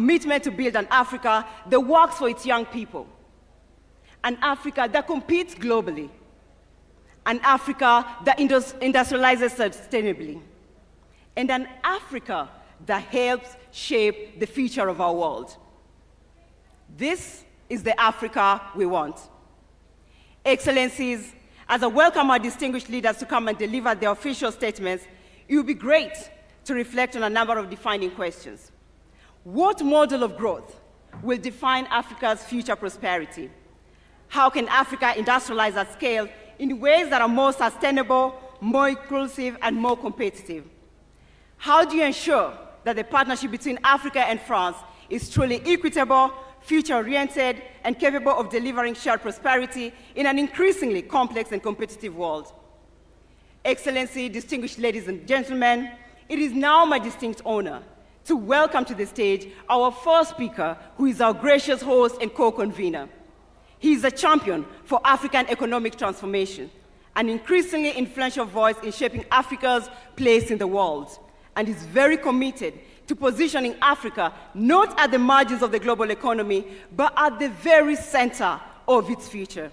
commitment to build an Africa that works for its young people, an Africa that competes globally, an Africa that industrializes sustainably, and an Africa that helps shape the future of our world. This is the Africa we want. Excellencies, as I welcome our distinguished leaders to come and deliver their official statements, it would be great to reflect on a number of defining questions. What model of growth will define Africa's future prosperity? How can Africa industrialize at scale in ways that are more sustainable, more inclusive, and more competitive? How do you ensure that the partnership between Africa and France is truly equitable, future-oriented, and capable of delivering shared prosperity in an increasingly complex and competitive world? Excellency, distinguished ladies and gentlemen, it is now my distinct honor to welcome to the stage our first speaker, who is our gracious host and co-convener. He is a champion for African economic transformation, an increasingly influential voice in shaping Africa's place in the world, and is very committed to positioning Africa not at the margins of the global economy, but at the very center of its future.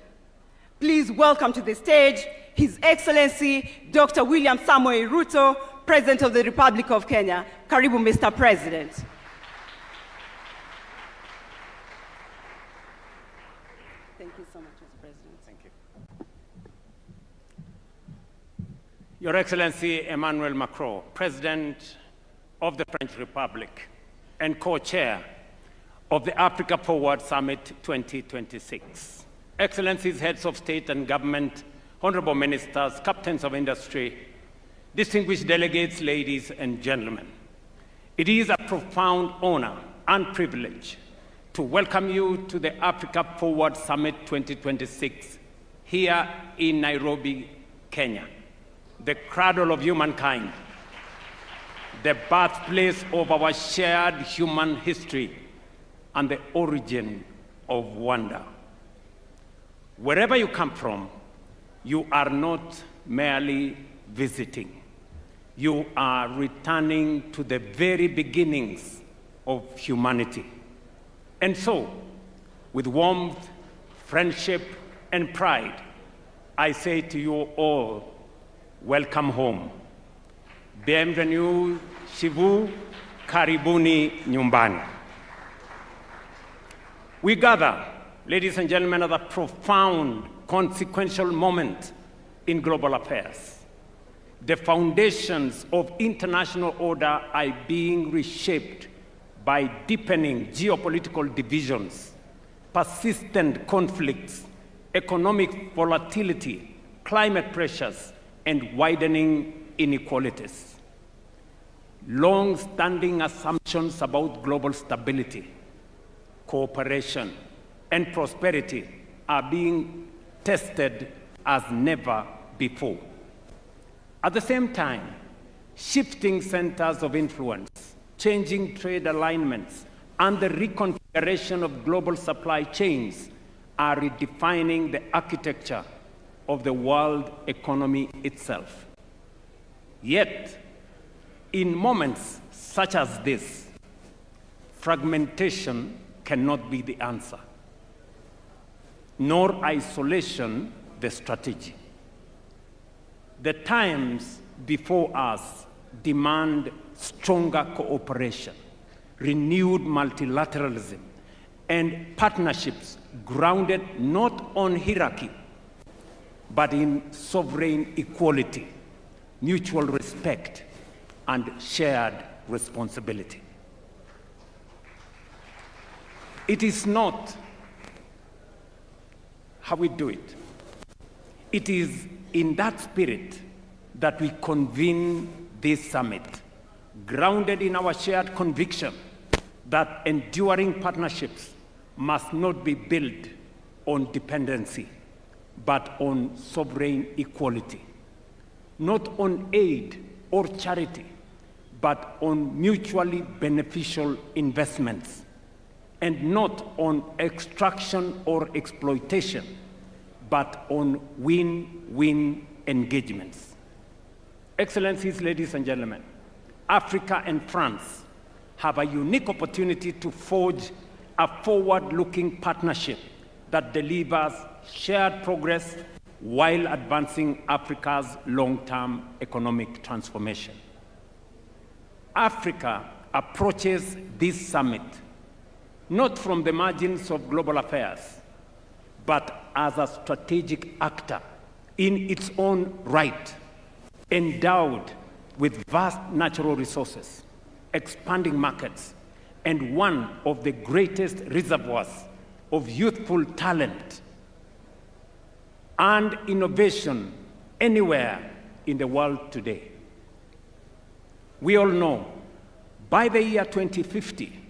Please welcome to the stage His Excellency Dr. William Samoei Ruto, President of the Republic of Kenya. Karibu, Mr. President. Thank you so much, Mr. President. Thank you. Your Excellency Emmanuel Macron, President of the French Republic and co-chair of the Africa Forward Summit 2026. Excellencies, heads of state and government, honorable ministers, captains of industry, distinguished delegates, ladies and gentlemen. It is a profound honor and privilege to welcome you to the Africa Forward Summit 2026 here in Nairobi, Kenya, the cradle of humankind, the birthplace of our shared human history, and the origin of wonder. Wherever you come from, you are not merely visiting. You are returning to the very beginnings of humanity. And so, with warmth, friendship, and pride, I say to you all, welcome home. Bienvenue chez vous, karibuni nyumbani. We gather, ladies and gentlemen, at a profound, consequential moment in global affairs. The foundations of international order are being reshaped by deepening geopolitical divisions, persistent conflicts, economic volatility, climate pressures, and widening inequalities. Long-standing assumptions about global stability, cooperation, and prosperity are being tested as never before. At the same time, shifting centers of influence, changing trade alignments, and the reconfiguration of global supply chains are redefining the architecture of the world economy itself. Yet, in moments such as this, fragmentation cannot be the answer, nor isolation the strategy. The times before us demand stronger cooperation, renewed multilateralism, and partnerships grounded not on hierarchy, but in sovereign equality, mutual respect, and shared responsibility. It is not how we do it. It is in that spirit that we convene this summit, grounded in our shared conviction that enduring partnerships must not be built on dependency, but on sovereign equality, not on aid or charity, but on mutually beneficial investments, and not on extraction or exploitation, but on win-win engagements. Excellencies, ladies and gentlemen, Africa and France have a unique opportunity to forge a forward-looking partnership that delivers shared progress while advancing Africa's long-term economic transformation. Africa approaches this summit not from the margins of global affairs, but as a strategic actor in its own right, endowed with vast natural resources, expanding markets, and one of the greatest reservoirs of youthful talent and innovation anywhere in the world today. We all know by the year 2050,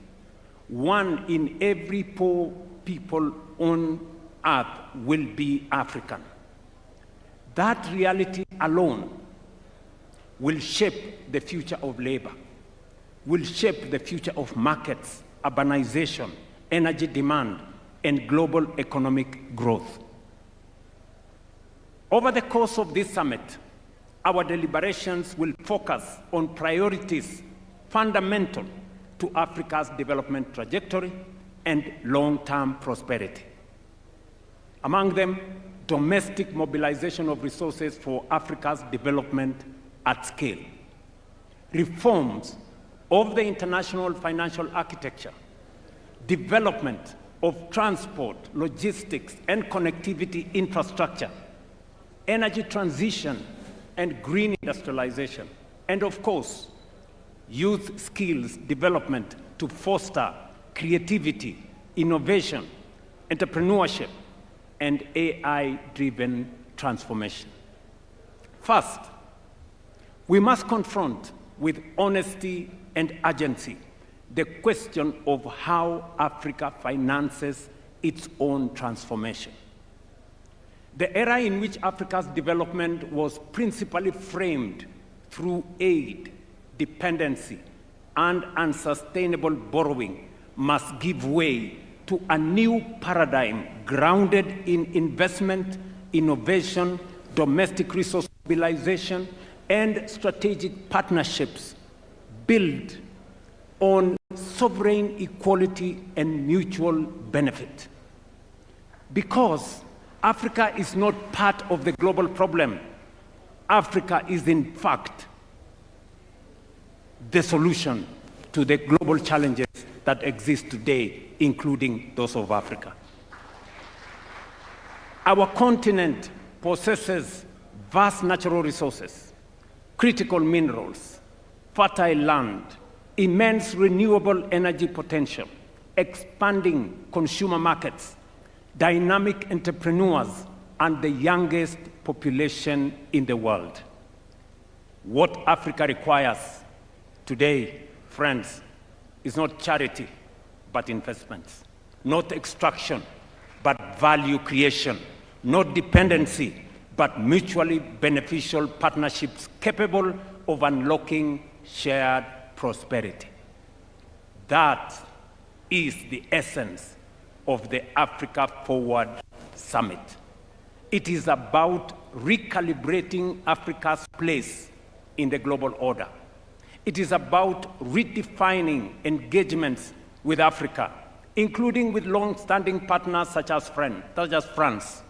1 in every 4 people on Earth will be African. That reality alone will shape the future of labor, will shape the future of markets, urbanization, energy demand, and global economic growth. Over the course of this summit, our deliberations will focus on priorities fundamental to Africa's development trajectory and long-term prosperity. Among them, domestic mobilization of resources for Africa's development at scale, reforms of the international financial architecture, development of transport, logistics, and connectivity infrastructure, energy transition and green industrialization, and of course, youth skills development to foster creativity, innovation, entrepreneurship, and AI-driven transformation. First, we must confront with honesty and urgency the question of how Africa finances its own transformation. The era in which Africa's development was principally framed through aid, dependency, and unsustainable borrowing must give way to a new paradigm grounded in investment, innovation, domestic resource mobilization, and strategic partnerships built on sovereign equality and mutual benefit. Because Africa is not part of the global problem, Africa is in fact the solution to the global challenges that exist today, including those of Africa. Our continent possesses vast natural resources, critical minerals, fertile land, immense renewable energy potential, expanding consumer markets, dynamic entrepreneurs, and the youngest population in the world. What Africa requires today, friends, is not charity, but investments, not extraction, but value creation, not dependency, but mutually beneficial partnerships capable of unlocking shared prosperity. That is the essence of the Africa Forward Summit. It is about recalibrating Africa's place in the global order. It is about redefining engagements with Africa, including with long-standing partners such as France,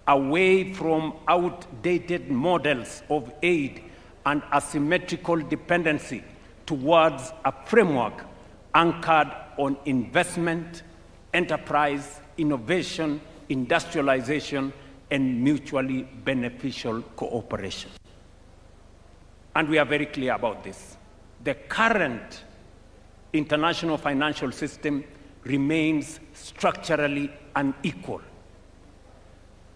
away from outdated models of aid and asymmetrical dependency towards a framework anchored on investment, enterprise, innovation, industrialization, and mutually beneficial cooperation. And we are very clear about this. The current international financial system remains structurally unequal.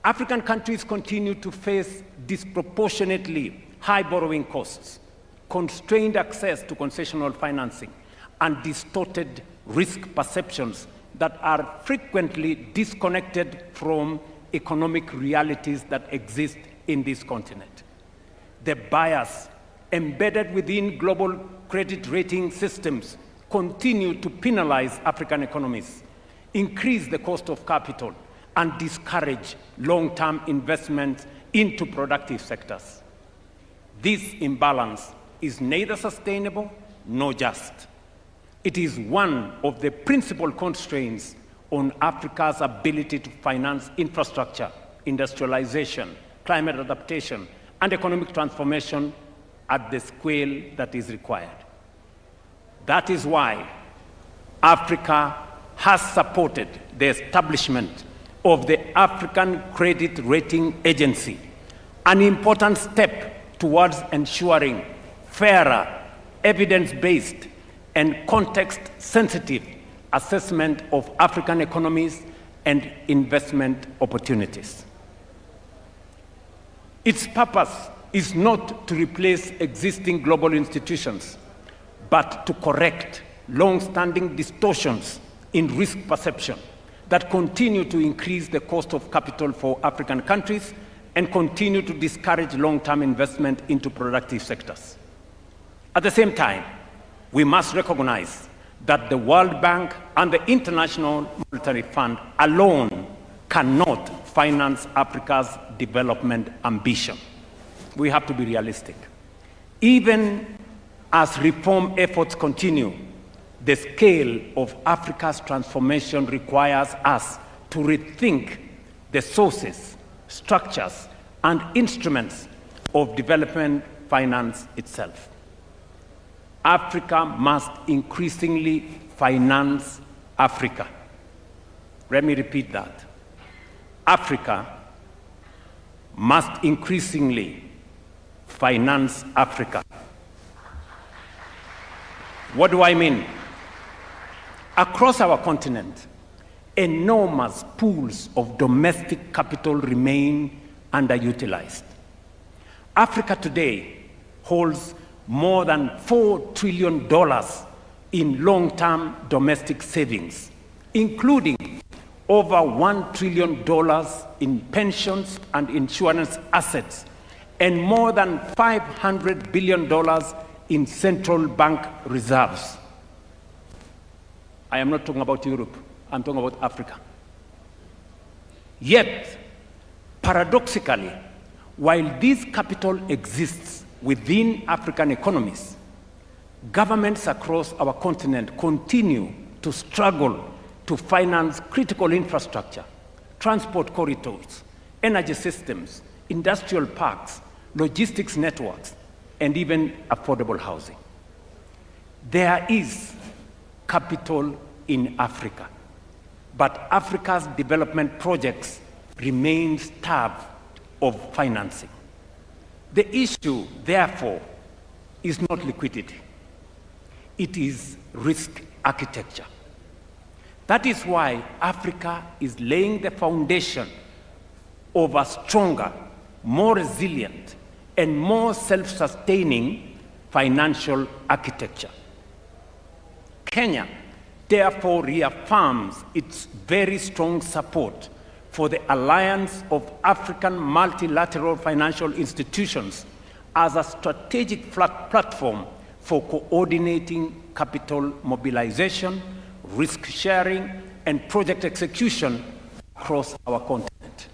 African countries continue to face disproportionately high borrowing costs, constrained access to concessional financing, and distorted risk perceptions that are frequently disconnected from economic realities that exist in this continent. The bias embedded within global credit rating systems continue to penalize African economies, increase the cost of capital, and discourage long-term investment into productive sectors. This imbalance is neither sustainable nor just. It is one of the principal constraints on Africa's ability to finance infrastructure, industrialization, climate adaptation, and economic transformation at the scale that is required. That is why Africa has supported the establishment of the African Credit Rating Agency, an important step towards ensuring fairer, evidence-based, and context-sensitive assessment of African economies and investment opportunities. Its purpose is not to replace existing global institutions, but to correct long-standing distortions in risk perception that continue to increase the cost of capital for African countries and continue to discourage long-term investment into productive sectors. At the same time, we must recognize that the World Bank and the International Monetary Fund alone cannot finance Africa's development ambition. We have to be realistic. Even as reform efforts continue, the scale of Africa's transformation requires us to rethink the sources, structures, and instruments of development finance itself. Africa must increasingly finance Africa. Let me repeat that. Africa must increasingly finance Africa. What do I mean? Across our continent, enormous pools of domestic capital remain underutilized. Africa today holds more than $4 trillion in long-term domestic savings, including over $1 trillion in pensions and insurance assets, and more than $500 billion in central bank reserves. I am not talking about Europe, I'm talking about Africa. Yet, paradoxically, while this capital exists within African economies, governments across our continent continue to struggle to finance critical infrastructure, transport corridors, energy systems, industrial parks, logistics networks, and even affordable housing. There is capital in Africa, but Africa's development projects remain starved of financing. The issue, therefore, is not liquidity. It is risk architecture. That is why Africa is laying the foundation of a stronger, more resilient, and more self-sustaining financial architecture. Kenya, therefore, reaffirms its very strong support for the Alliance of African Multilateral Financial Institutions as a strategic platform for coordinating capital mobilization, risk sharing, and project execution across our continent.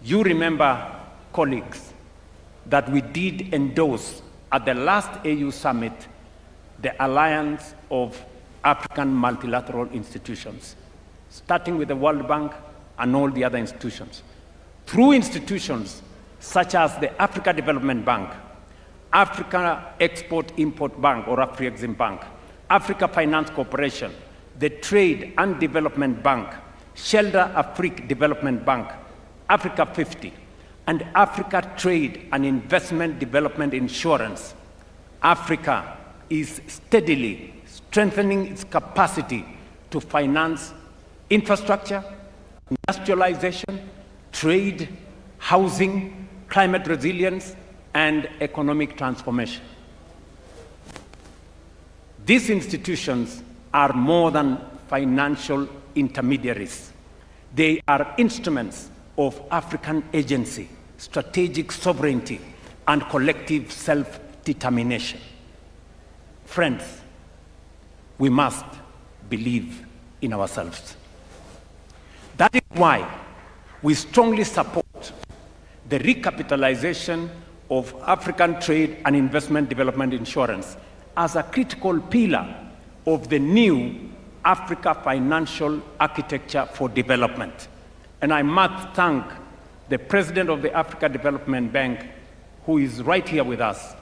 You remember, colleagues, that we did endorse at the last AU summit the Alliance of African Multilateral Institutions, starting with the World Bank and all the other institutions. Through institutions such as the Africa Development Bank, Africa Export-Import Bank or Afrexim Bank, Africa Finance Corporation, the Trade and Development Bank, Shelter Afrique Development Bank, Africa 50, and Africa Trade and Investment Development Insurance, Africa is steadily strengthening its capacity to finance infrastructure, industrialization, trade, housing, climate resilience, and economic transformation. These institutions are more than financial intermediaries. They are instruments of African agency, strategic sovereignty, and collective self-determination. Friends, we must believe in ourselves. That is why we strongly support the recapitalization of African Trade and Investment Development Insurance as a critical pillar of the new Africa financial architecture for development. And I must thank the President of the Africa Development Bank, who is right here with us,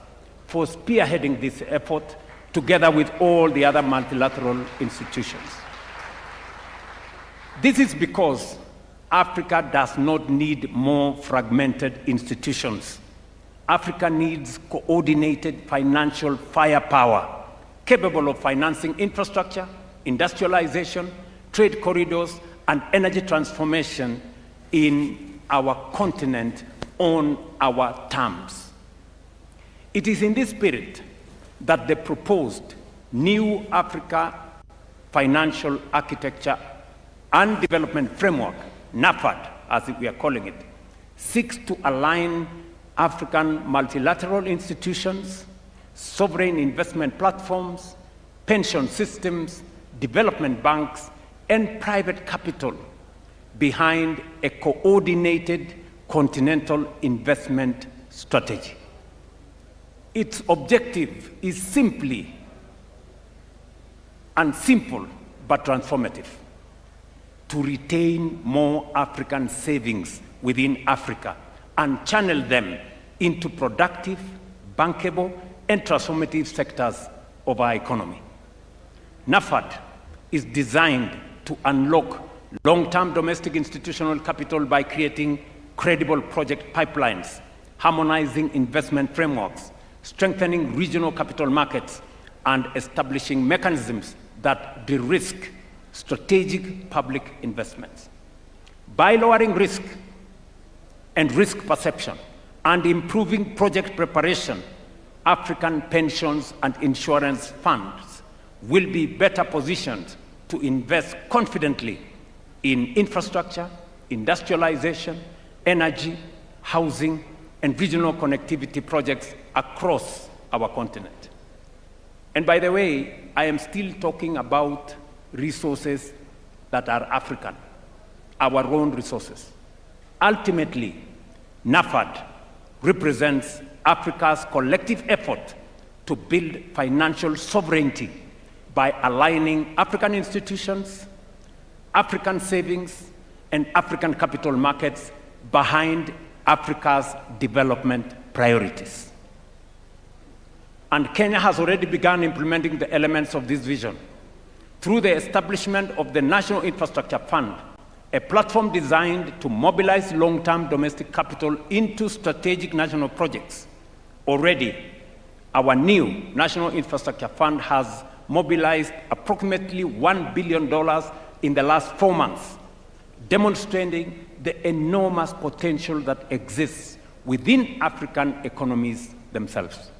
for spearheading this effort together with all the other multilateral institutions. This is because Africa does not need more fragmented institutions. Africa needs coordinated financial firepower capable of financing infrastructure, industrialization, trade corridors, and energy transformation in our continent on our terms. It is in this spirit that the proposed new Africa financial architecture and development framework, NAFAD, as we are calling it, seeks to align African multilateral institutions, sovereign investment platforms, pension systems, development banks, and private capital behind a coordinated continental investment strategy. Its objective is simply and simple but transformative: to retain more African savings within Africa and channel them into productive, bankable, and transformative sectors of our economy. NAFAD is designed to unlock long-term domestic institutional capital by creating credible project pipelines, harmonizing investment frameworks, strengthening regional capital markets, and establishing mechanisms that de-risk strategic public investments. By lowering risk and risk perception and improving project preparation, African pensions and insurance funds will be better positioned to invest confidently in infrastructure, industrialization, energy, housing, and regional connectivity projects across our continent. And by the way, I am still talking about resources that are African, our own resources. Ultimately, NAFAD represents Africa's collective effort to build financial sovereignty by aligning African institutions, African savings, and African capital markets behind Africa's development priorities. And Kenya has already begun implementing the elements of this vision through the establishment of the National Infrastructure Fund, a platform designed to mobilize long-term domestic capital into strategic national projects. Already, our new National Infrastructure Fund has mobilized approximately $1 billion in the last 4 months, demonstrating the enormous potential that exists within African economies themselves.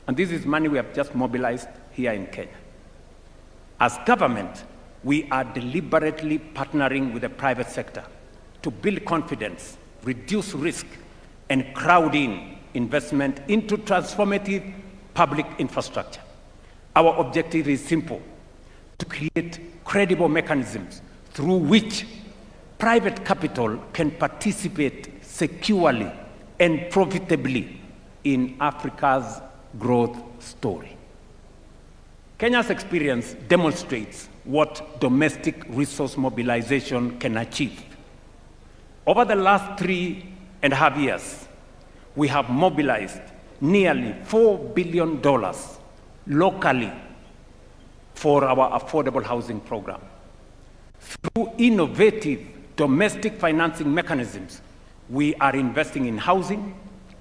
And this is money we have just mobilized here in Kenya. As government, we are deliberately partnering with the private sector to build confidence, reduce risk, and crowd in investment into transformative public infrastructure. Our objective is simple: to create credible mechanisms through which private capital can participate securely and profitably in Africa's growth story. Kenya's experience demonstrates what domestic resource mobilization can achieve. Over the last 3.5 years, we have mobilized nearly $4 billion locally for our affordable housing program. Through innovative domestic financing mechanisms, we are investing in housing,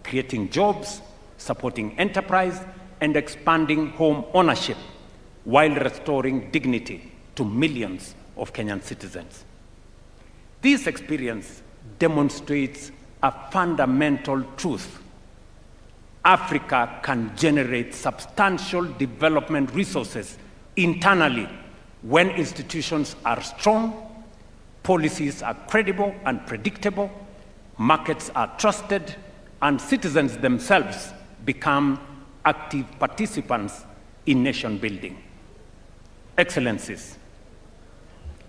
creating jobs, supporting enterprise, and expanding home ownership, while restoring dignity to millions of Kenyan citizens. This experience demonstrates a fundamental truth: Africa can generate substantial development resources internally when institutions are strong, policies are credible and predictable, markets are trusted, and citizens themselves become active participants in nation building. Excellencies,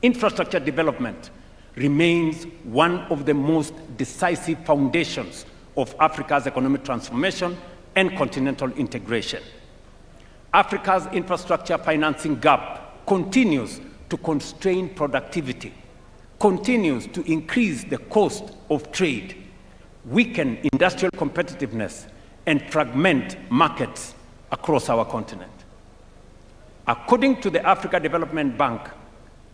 infrastructure development remains one of the most decisive foundations of Africa's economic transformation and continental integration. Africa's infrastructure financing gap continues to constrain productivity, continues to increase the cost of trade, weaken industrial competitiveness, and fragment markets across our continent. According to the Africa Development Bank,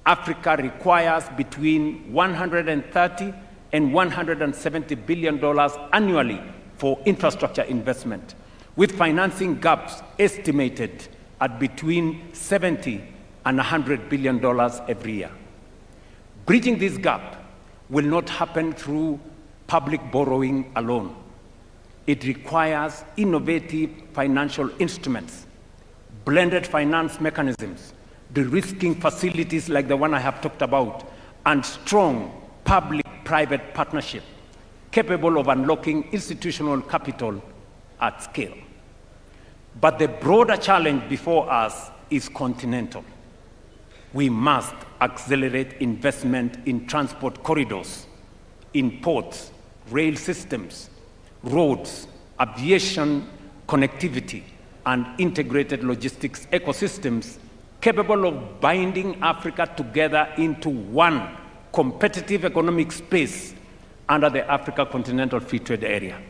Africa requires between $130 and $170 billion annually for infrastructure investment, with financing gaps estimated at between $70 and $100 billion every year. Bridging this gap will not happen through public borrowing alone. It requires innovative financial instruments, blended finance mechanisms, de-risking facilities like the one I have talked about, and strong public-private partnership capable of unlocking institutional capital at scale. But the broader challenge before us is continental. We must accelerate investment in transport corridors, in ports, rail systems, roads, aviation connectivity, and integrated logistics ecosystems capable of binding Africa together into one competitive economic space under the Africa Continental Free Trade Area.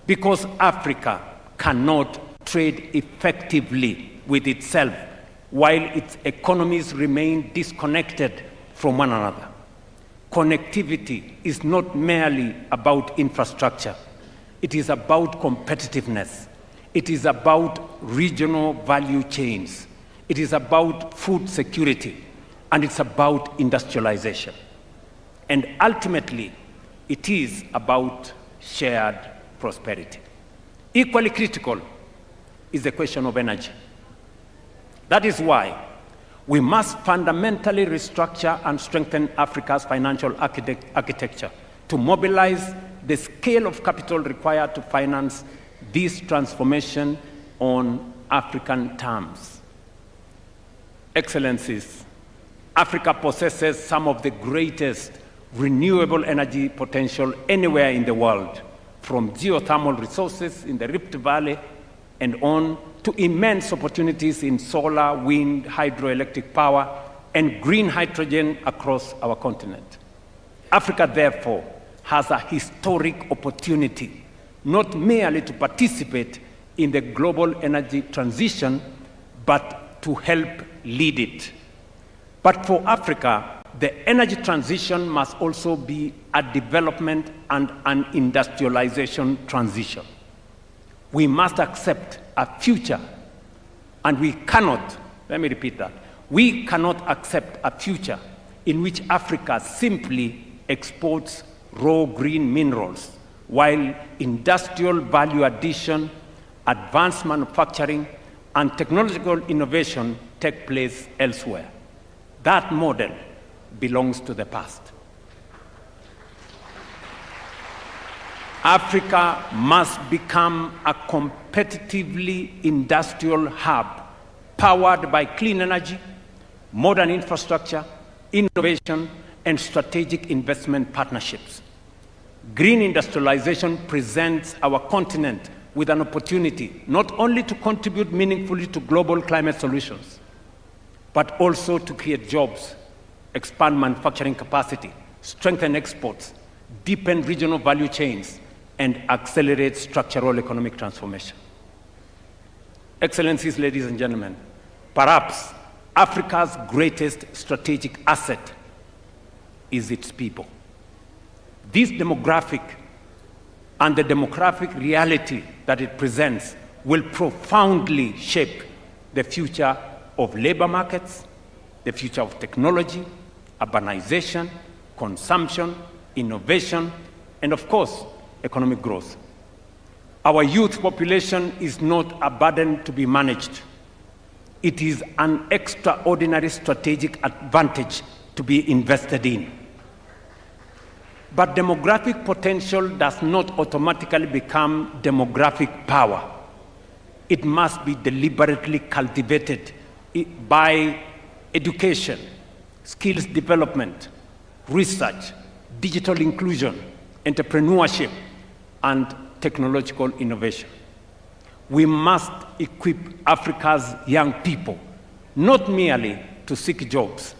Because Africa cannot trade effectively with itself while its economies remain disconnected from one another. Connectivity is not merely about infrastructure. It is about competitiveness. It is about regional value chains. It is about food security, and it's about industrialization. And ultimately, it is about shared prosperity. Equally critical is the question of energy. That is why we must fundamentally restructure and strengthen Africa's financial architecture to mobilize the scale of capital required to finance this transformation on African terms. Excellencies, Africa possesses some of the greatest renewable energy potential anywhere in the world, from geothermal resources in the Rift Valley and on to immense opportunities in solar, wind, hydroelectric power, and green hydrogen across our continent. Africa, therefore, has a historic opportunity, not merely to participate in the global energy transition, but to help lead it. But for Africa, the energy transition must also be a development and an industrialization transition. We must accept a future, and we cannot, let me repeat that, we cannot accept a future in which Africa simply exports raw green minerals, while industrial value addition, advanced manufacturing, and technological innovation take place elsewhere. That model belongs to the past. Africa must become a competitively industrial hub powered by clean energy, modern infrastructure, innovation, and strategic investment partnerships. Green industrialization presents our continent with an opportunity not only to contribute meaningfully to global climate solutions, but also to create jobs, expand manufacturing capacity, strengthen exports, deepen regional value chains, and accelerate structural economic transformation. Excellencies, ladies and gentlemen, perhaps Africa's greatest strategic asset is its people. This demographic and the demographic reality that it presents will profoundly shape the future of labor markets, the future of technology, urbanization, consumption, innovation, and of course, economic growth. Our youth population is not a burden to be managed. It is an extraordinary strategic advantage to be invested in. But demographic potential does not automatically become demographic power. It must be deliberately cultivated by education, skills development, research, digital inclusion, entrepreneurship, and technological innovation. we must equip Africa's young people, not merely to seek jobs,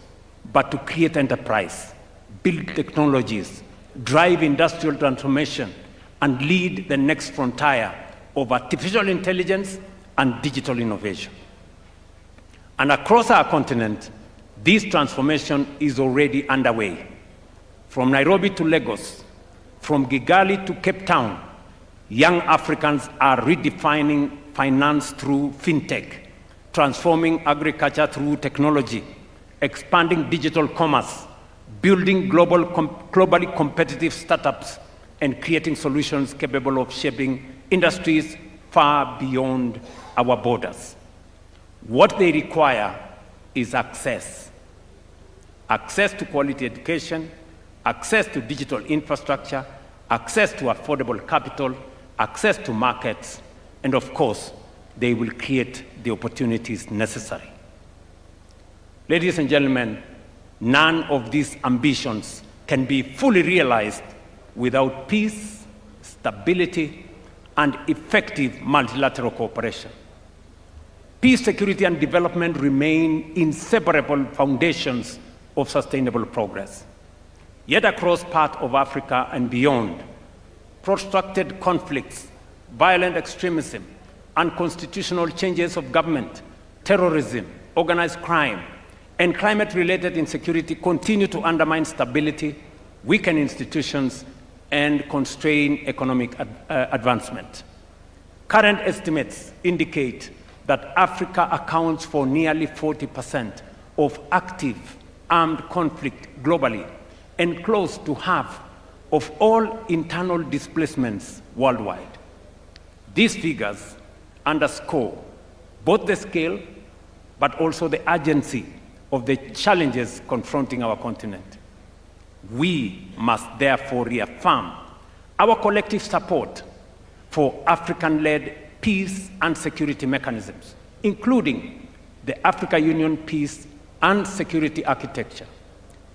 but to create enterprise, build technologies, drive industrial transformation, and lead the next frontier of artificial intelligence and digital innovation. And across our continent, this transformation is already underway. From Nairobi to Lagos, from Kigali to Cape Town, young Africans are redefining finance through fintech, transforming agriculture through technology, expanding digital commerce, building globally competitive startups, and creating solutions capable of shaping industries far beyond our borders. What they require is access. Access to quality education, access to digital infrastructure, access to affordable capital, access to markets, and of course, they will create the opportunities necessary. Ladies and gentlemen, none of these ambitions can be fully realized without peace, stability, and effective multilateral cooperation. Peace, security, and development remain inseparable foundations of sustainable progress. Yet across parts of Africa and beyond, protracted conflicts, violent extremism, unconstitutional changes of government, terrorism, organized crime, and climate-related insecurity continue to undermine stability, weaken institutions, and constrain economic advancement. Current estimates indicate that Africa accounts for nearly 40% of active armed conflict globally and close to half of all internal displacements worldwide. These figures underscore both the scale but also the urgency of the challenges confronting our continent. We must therefore reaffirm our collective support for African-led peace and security mechanisms, including the Africa Union Peace and Security Architecture,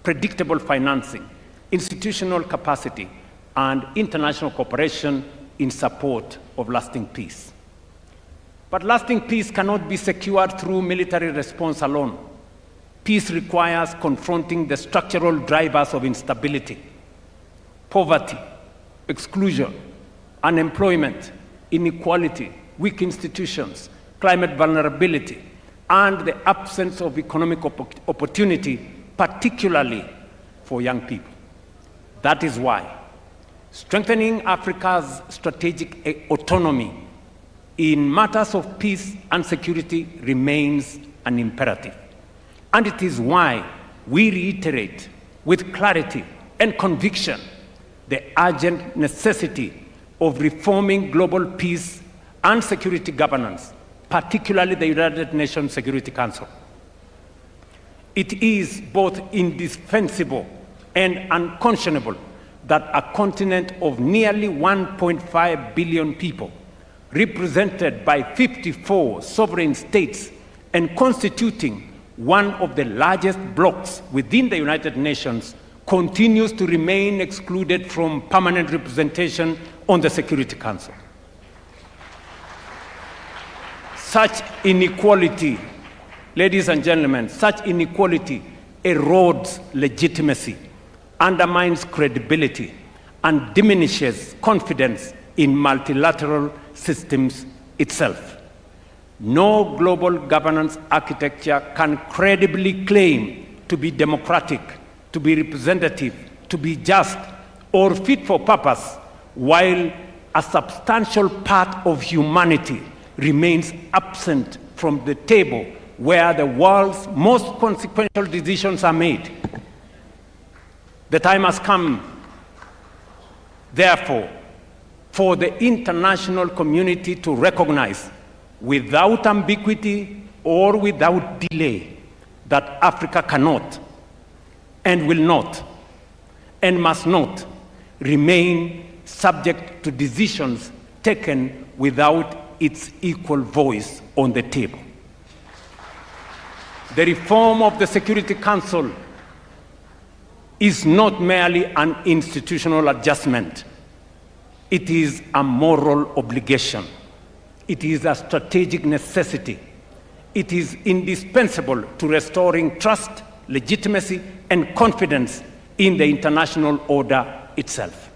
predictable financing, institutional capacity, and international cooperation in support of lasting peace. But lasting peace cannot be secured through military response alone. Peace requires confronting the structural drivers of instability: poverty, exclusion, unemployment, inequality, weak institutions, climate vulnerability, and the absence of economic opportunity, particularly for young people. That is why strengthening Africa's strategic autonomy in matters of peace and security remains an imperative. And it is why we reiterate with clarity and conviction the urgent necessity of reforming global peace and security governance, particularly the United Nations Security Council. It is both indispensable and unconscionable that a continent of nearly 1.5 billion people, represented by 54 sovereign states and constituting one of the largest blocs within the United Nations, continues to remain excluded from permanent representation on the Security Council. Such inequality, ladies and gentlemen, such inequality erodes legitimacy, undermines credibility, and diminishes confidence in multilateral systems itself. No global governance architecture can credibly claim to be democratic, to be representative, to be just, or fit for purpose, while a substantial part of humanity remains absent from the table where the world's most consequential decisions are made. The time has come, therefore, for the international community to recognize, without ambiguity or without delay, that Africa cannot and will not and must not remain subject to decisions taken without its equal voice on the table. The reform of the Security Council is not merely an institutional adjustment. It is a moral obligation, It is a strategic necessity. It is indispensable to restoring trust, legitimacy, and confidence in the international order itself.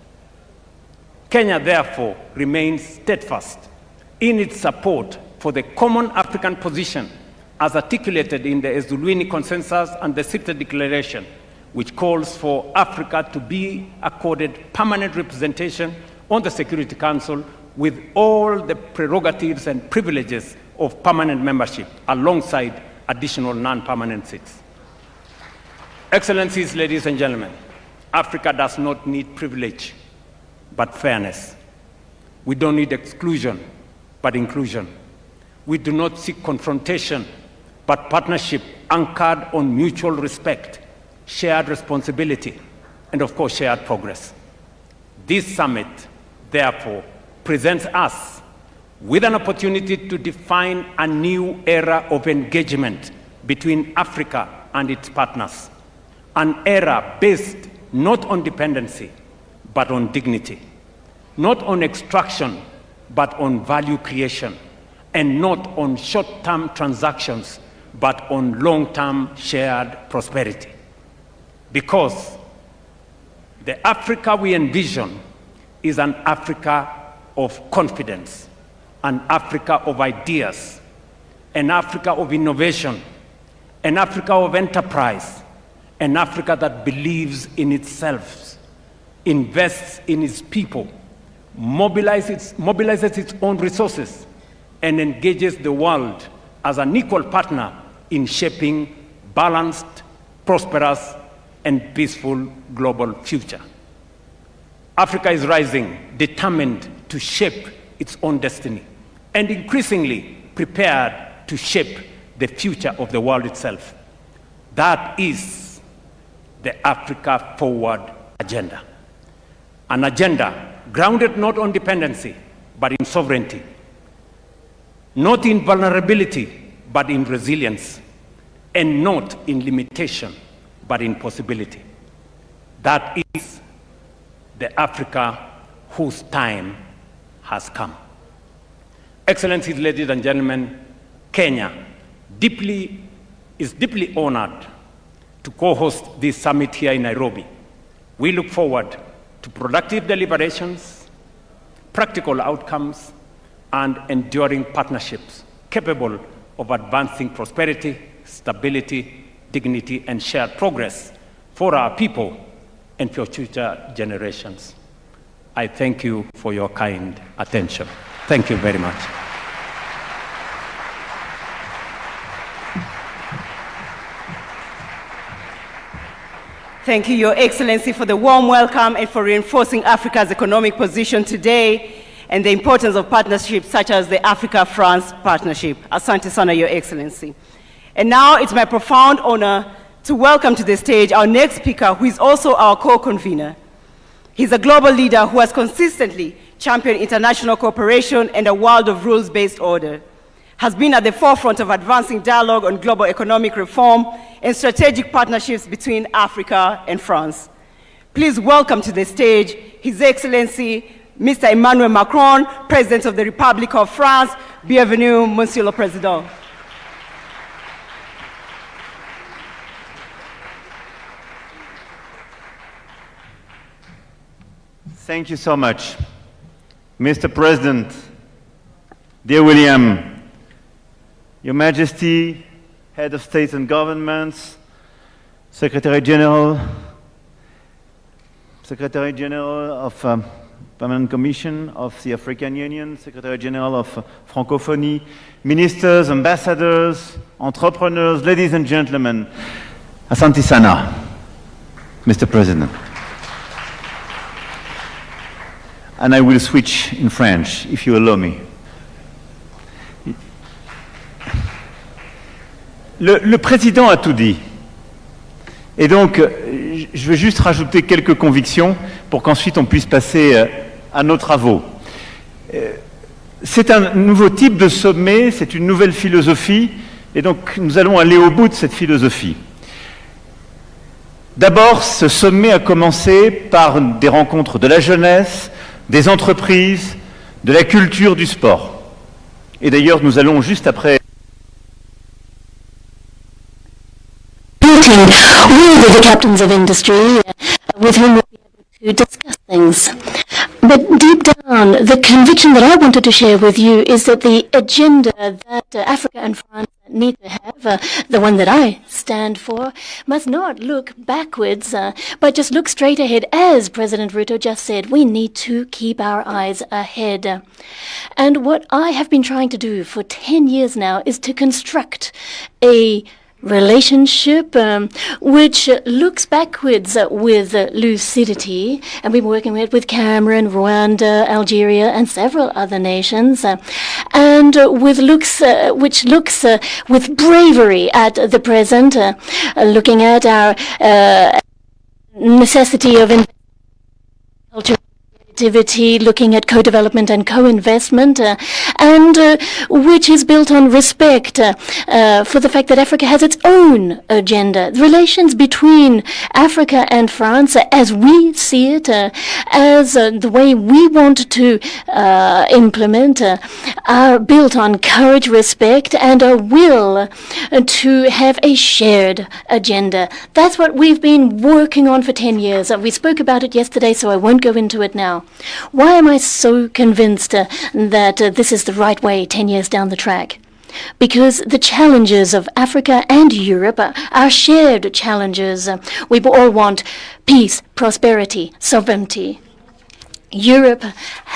Kenya, therefore, remains steadfast in its support for the common African position as articulated in the Ezulwini Consensus and the Sirte Declaration, which calls for Africa to be accorded permanent representation on the Security Council with all the prerogatives and privileges of permanent membership, alongside additional non-permanent seats. Excellencies, ladies and gentlemen, Africa does not need privilege, but fairness. We don't need exclusion, but inclusion. We do not seek confrontation, but partnership anchored on mutual respect, shared responsibility, and of course, shared progress. This summit, therefore, presents us with an opportunity to define a new era of engagement between Africa and its partners, an era based not on dependency, but on dignity, not on extraction, but on value creation, and not on short-term transactions, but on long-term shared prosperity. Because the Africa we envision is an Africa of confidence, an Africa of ideas, an Africa of innovation, an Africa of enterprise, an Africa that believes in itself, invests in its people, mobilizes its own resources, and engages the world as an equal partner in shaping balanced, prosperous, and peaceful global future. Africa is rising, determined to shape its own destiny, and increasingly prepared to shape the future of the world itself. That is the Africa Forward agenda. An agenda grounded not on dependency, but in sovereignty. Not in vulnerability, but in resilience. And not in limitation, but in possibility. That is the Africa whose time has come. Excellencies, ladies and gentlemen, Kenya is deeply honored to co-host this summit here in Nairobi. We look forward to productive deliberations, practical outcomes, and enduring partnerships capable of advancing prosperity, stability, dignity, and shared progress for our people and for future generations. I thank you for your kind attention. Thank you very much. Thank you, Your Excellency, for the warm welcome and for reinforcing Africa's economic position today and the importance of partnerships such as the Africa-France partnership. Asante sana, Your Excellency. And now it's my profound honor to welcome to the stage our next speaker, who is also our co-convener. He's a global leader who has consistently championed international cooperation and a world of rules-based order, has been at the forefront of advancing dialogue on global economic reform and strategic partnerships between Africa and France. Please welcome to the stage His Excellency, Mr. Emmanuel Macron, President of the Republic of France. Bienvenue, Monsieur le Président. Thank you so much. Mr. President, dear William, Your Majesty, Head of States and Governments, Secretary General of Permanent Commission of the African Union, Secretary General of Francophonie, ministers, ambassadors, entrepreneurs, ladies and gentlemen, Asante sana, Mr. President. And I will switch in French, if you allow me. Le président a tout dit. Et donc, je vais juste rajouter quelques convictions pour qu'ensuite on puisse passer à nos travaux. C'est un nouveau type de sommet, c'est une nouvelle philosophie, et donc nous allons aller au bout de cette philosophie. D'abord, ce sommet a commencé par des rencontres de la jeunesse, des entreprises, de la culture, du sport. Et d'ailleurs, nous allons juste après meeting with the captains of industry with whom we'll be able to discuss things. But deep down, the conviction that I wanted to share with you is that the agenda that Africa and France need to have, the one that I stand for, must not look backwards, but just look straight ahead. As President Ruto just said, we need to keep our eyes ahead. And what I have been trying to do for 10 years now is to construct a relationship which looks backwards with lucidity, and we've been working with Cameroon, Rwanda, Algeria, and several other nations, and with which looks with bravery at the present, looking at our necessity of culture, activity, looking at co-development and co-investment, and which is built on respect for the fact that Africa has its own agenda. The relations between Africa and France, as we see it, as the way we want to implement, are built on courage, respect, and a will to have a shared agenda. That's what we've been working on for 10 years. We spoke about it yesterday, so I won't go into it now. Why am I so convinced that this is the right way 10 years down the track? Because the challenges of Africa and Europe are shared challenges. We all want peace, prosperity, sovereignty. Europe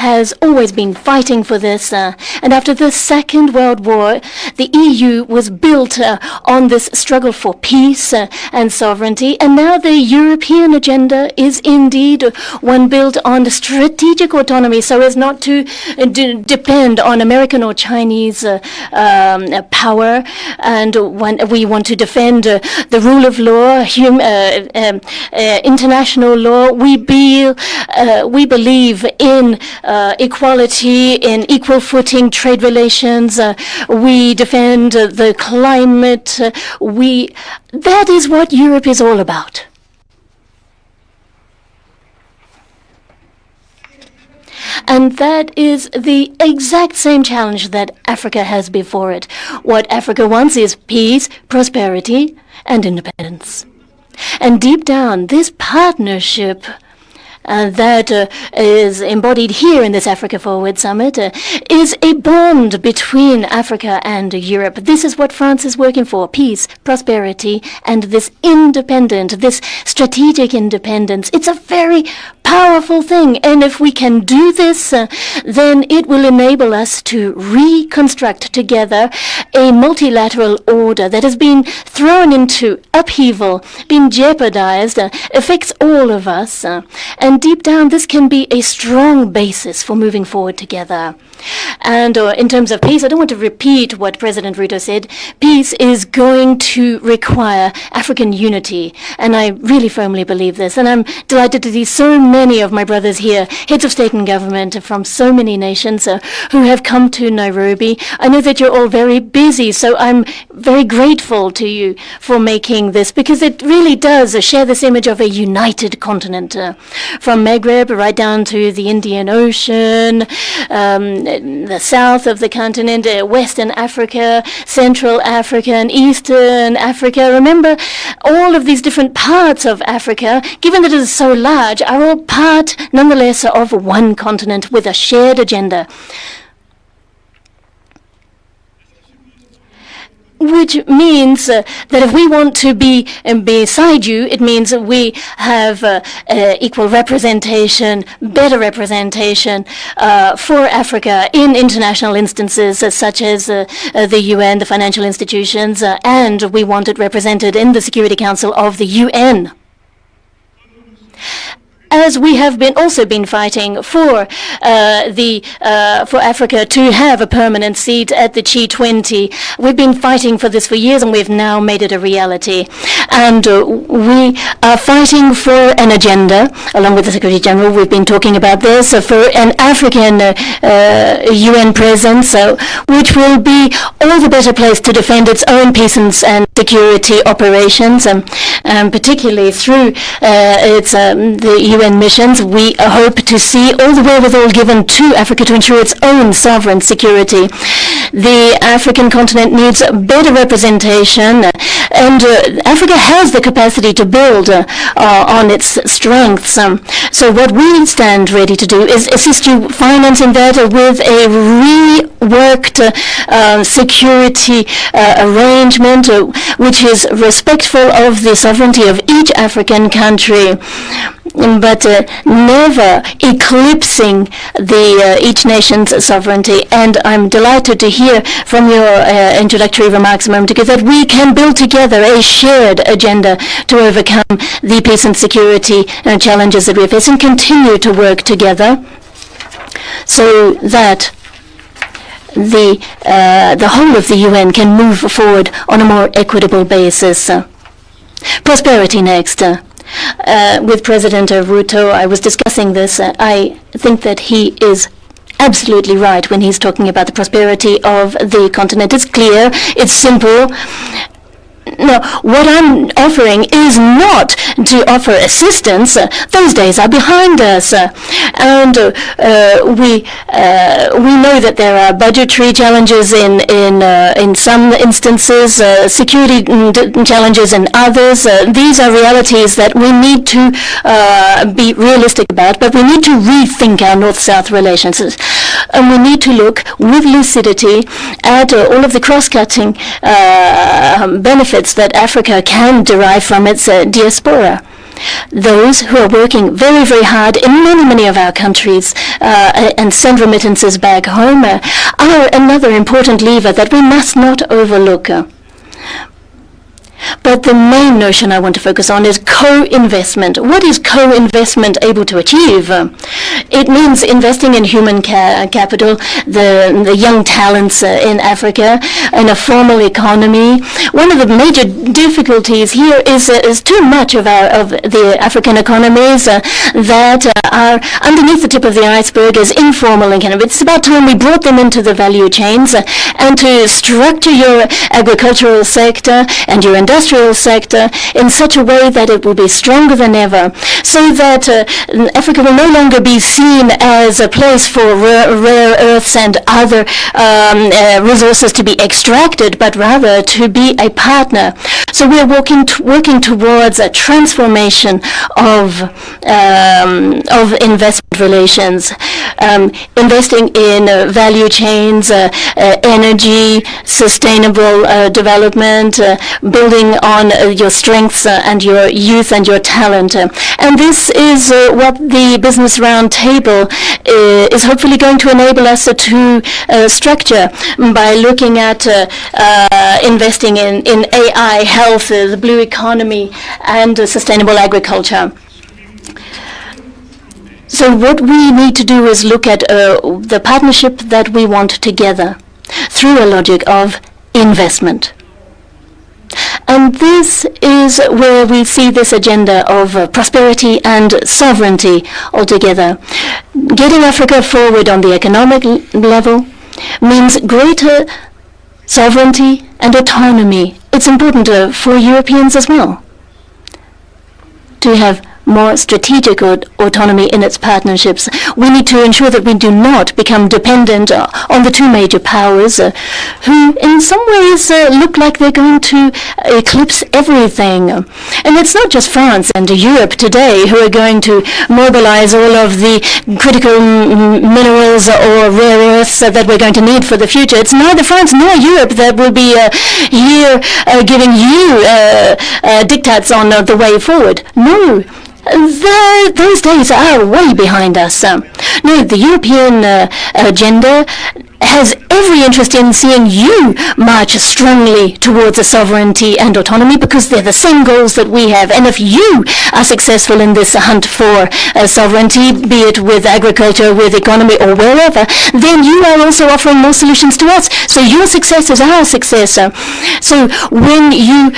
has always been fighting for this, and after the Second World War, the EU was built on this struggle for peace and sovereignty, and now the European agenda is indeed one built on strategic autonomy so as not to depend on American or Chinese power, and when we want to defend the rule of law, international law, we believe in equality, in equal footing trade relations. We defend the climate. That is what Europe is all about. And that is the exact same challenge that Africa has before it. What Africa wants is peace, prosperity, and independence. And deep down, this partnership that is embodied here in this Africa Forward Summit is a bond between Africa and Europe. This is what France is working for: peace, prosperity, and this strategic independence. It's a very powerful thing, and if we can do this, then it will enable us to reconstruct together a multilateral order that has been thrown into upheaval, been jeopardized, affects all of us, and deep down this can be a strong basis for moving forward together. And in terms of peace, I don't want to repeat what President Ruto said. Peace is going to require African unity, and I really firmly believe this. And I'm delighted to see so many of my brothers here, heads of state and government from so many nations who have come to Nairobi. I know that you're all very busy, so I'm very grateful to you for making this, because it really does share this image of a united continent, from Maghreb right down to the Indian Ocean, the south of the continent, Western Africa, Central Africa, and Eastern Africa. Remember, all of these different parts of Africa, given that it is so large, are all part, nonetheless, of one continent with a shared agenda. Which means that if we want to be beside you, it means that we have equal representation, better representation for Africa in international instances such as the UN, the financial institutions, and we want it represented in the Security Council of the UN. As we have also been fighting for for Africa to have a permanent seat at the G20. We've been fighting for this for years, and we've now made it a reality. And we are fighting for an agenda, along with the Secretary General. We've been talking about this for an African UN presence, which will be all the better placed to defend its own peace and security operations, particularly through the UN UN missions, we hope to see all the wherewithal given to Africa to ensure its own sovereign security. The African continent needs better representation, and Africa has the capacity to build on its strengths. So what we stand ready to do is assist you financing that with a reworked security arrangement which is respectful of the sovereignty of each African country, but never eclipsing each nation's sovereignty. And I'm delighted to hear from your introductory remarks a moment ago that we can build together a shared agenda to overcome the peace and security challenges that we face, and continue to work together so that the whole of the UN can move forward on a more equitable basis. Prosperity next. With President Ruto, I was discussing this. I think that he is absolutely right when he's talking about the prosperity of the continent. It's clear, it's simple. No, what I'm offering is not to offer assistance. Those days are behind us, and we know that there are budgetary challenges in some instances, security challenges in others. These are realities that we need to be realistic about, but we need to rethink our North-South relations, and we need to look with lucidity at all of the cross-cutting benefits that Africa can derive from its diaspora. Those who are working very, very hard in many, many of our countries and send remittances back home are another important lever that we must not overlook. But the main notion I want to focus on is co-investment. What is co-investment able to achieve? It means investing in human capital, the young talents in Africa, in a formal economy. One of the major difficulties here is too much of the African economies that are underneath the tip of the iceberg as informal economy. It's about time we brought them into the value chains and to structure your agricultural sector and your industrial sector in such a way that it will be stronger than ever, so that Africa will no longer be seen as a place for rare earths and other resources to be extracted, but rather to be a partner. So we are working towards a transformation of investment relations, investing in value chains, energy, sustainable development, building on your strengths and your youth and your talent. And this is what the Business Roundtable is hopefully going to enable us to structure by looking at investing in AI, health, the blue economy, and sustainable agriculture. So what we need to do is look at the partnership that we want together through a logic of investment. And this is where we see this agenda of prosperity and sovereignty altogether. Getting Africa forward on the economic level means greater sovereignty and autonomy. It's important for Europeans as well to have more strategic autonomy in its partnerships. We need to ensure that we do not become dependent on the two major powers who in some ways look like they're going to eclipse everything. And it's not just France and Europe today who are going to mobilize all of the critical minerals or rare earths that we're going to need for the future. It's neither France nor Europe that will be here giving you diktats on the way forward. No. Those days are way behind us. No, the European agenda has every interest in seeing you march strongly towards a sovereignty and autonomy, because they're the same goals that we have. And if you are successful in this hunt for sovereignty, be it with agriculture, with economy, or wherever, then you are also offering more solutions to us. So your success is our success. So when you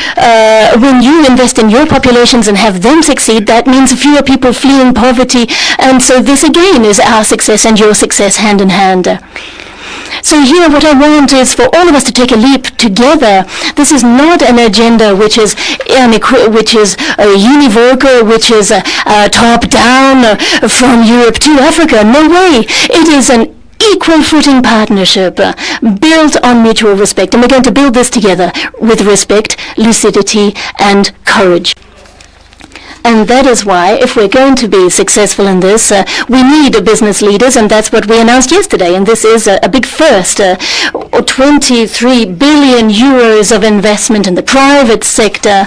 invest in your populations and have them succeed, that means fewer people fleeing poverty. And so this again is our success and your success hand in hand. So here what I want is for all of us to take a leap together. This is not an agenda which is univocal, which is top-down from Europe to Africa. No way. It is an equal footing partnership built on mutual respect. And we're going to build this together with respect, lucidity, and courage. And that is why, if we're going to be successful in this, we need business leaders, and that's what we announced yesterday. And this is a big first, 23 billion euros of investment in the private sector.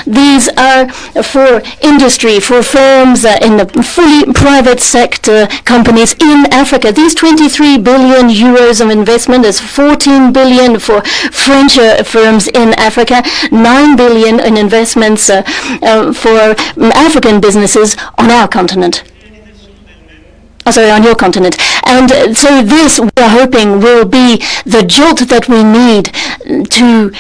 These are for industry, for firms in the fully private sector companies in Africa. These 23 billion euros of investment is 14 billion for French firms in Africa, 9 billion in investments for African businesses on our continent. On your continent. And so this, we are hoping, will be the jolt that we need to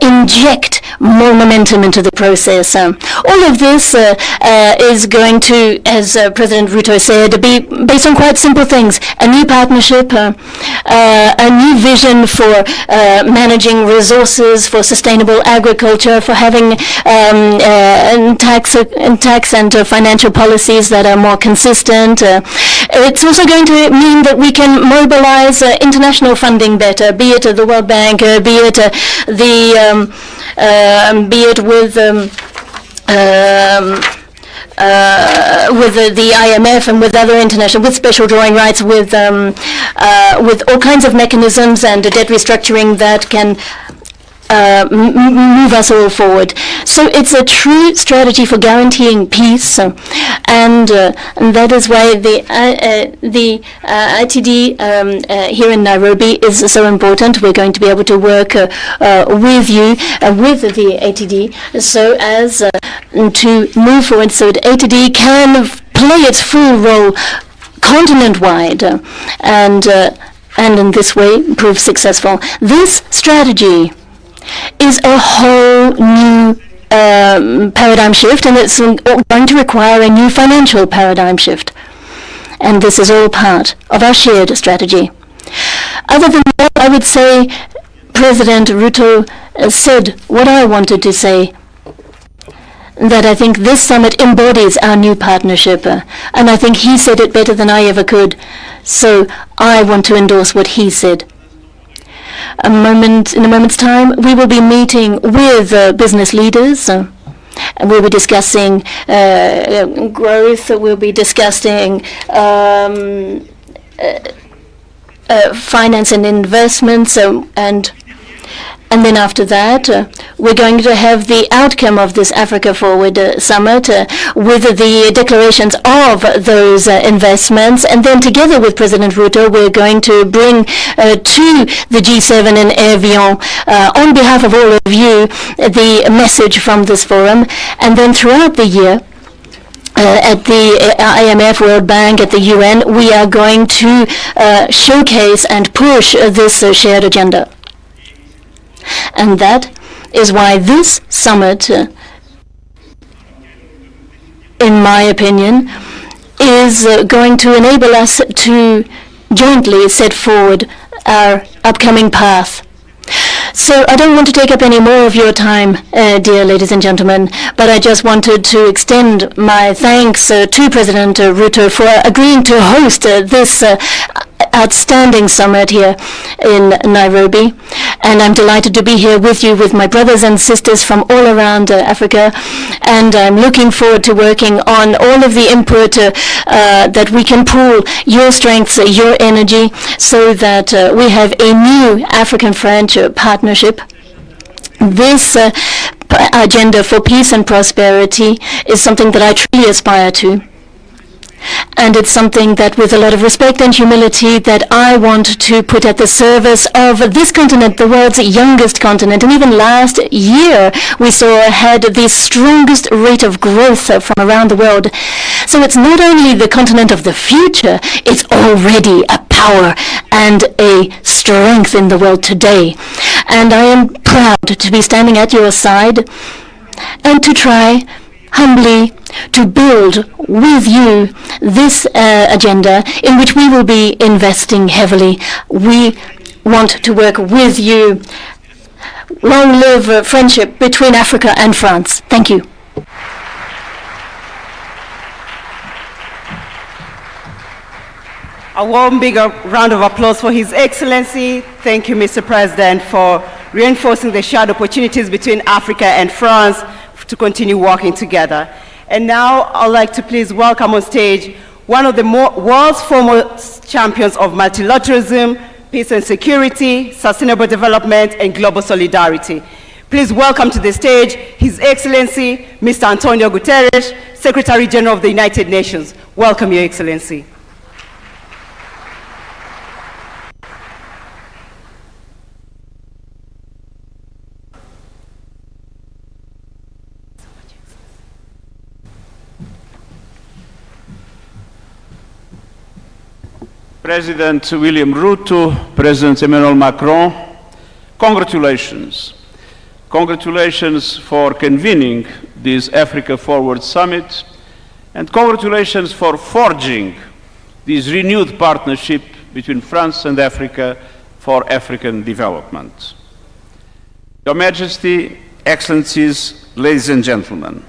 inject more momentum into the process. All of this is going to, as President Ruto said, be based on quite simple things. A new partnership, a new vision for managing resources, for sustainable agriculture, for having tax and financial policies that are more consistent. It's also going to mean that we can mobilize international funding better, be it the World Bank, be it with the IMF and with other international, with special drawing rights, with all kinds of mechanisms and debt restructuring that can move us all forward. So it's a true strategy for guaranteeing peace, and that is why the ITD here in Nairobi is so important. We're going to be able to work with you, with the ATD, so as to move forward, so that ATD can play its full role continent-wide, and in this way prove successful. This strategy is a whole new paradigm shift, and it's going to require a new financial paradigm shift. And this is all part of our shared strategy. Other than that, I would say President Ruto said what I wanted to say, that I think this summit embodies our new partnership, and I think he said it better than I ever could. So I want to endorse what he said. In a moment's time, we will be meeting with business leaders, and we'll be discussing growth. We'll be discussing finance and investments, and then after that, we're going to have the outcome of this Africa Forward Summit with the declarations of those investments. And then together with President Ruto, we're going to bring to the G7 in Evian, on behalf of all of you, the message from this forum. And then throughout the year, at the IMF, World Bank, at the UN, we are going to showcase and push this shared agenda. And that is why this summit, in my opinion, is going to enable us to jointly set forward our upcoming path. So I don't want to take up any more of your time, dear ladies and gentlemen, but I just wanted to extend my thanks to President Ruto for agreeing to host this outstanding summit here in Nairobi. And I'm delighted to be here with you, with my brothers and sisters from all around Africa. And I'm looking forward to working on all of the input that we can pool, your strengths, your energy, so that we have a new African-French partnership. This agenda for peace and prosperity is something that I truly aspire to. And it's something that, with a lot of respect and humility, that I want to put at the service of this continent, the world's youngest continent. And even last year, we had the strongest rate of growth from around the world. So it's not only the continent of the future, it's already a power and a strength in the world today. And I am proud to be standing at your side and to try humbly to build with you this agenda in which we will be investing heavily. We want to work with you. Long live friendship between Africa and France. Thank you. A warm, big round of applause for His Excellency. Thank you, Mr. President, for reinforcing the shared opportunities between Africa and France to continue working together. And now I'd like to please welcome on stage one of the world's foremost champions of multilateralism, peace and security, sustainable development, and global solidarity. Please welcome to the stage His Excellency, Mr. Antonio Guterres, Secretary General of the United Nations. Welcome, Your Excellency. President William Ruto, President Emmanuel Macron, congratulations. Congratulations for convening this Africa Forward Summit, and congratulations for forging this renewed partnership between France and Africa for African development. Your Majesty, Excellencies, ladies and gentlemen,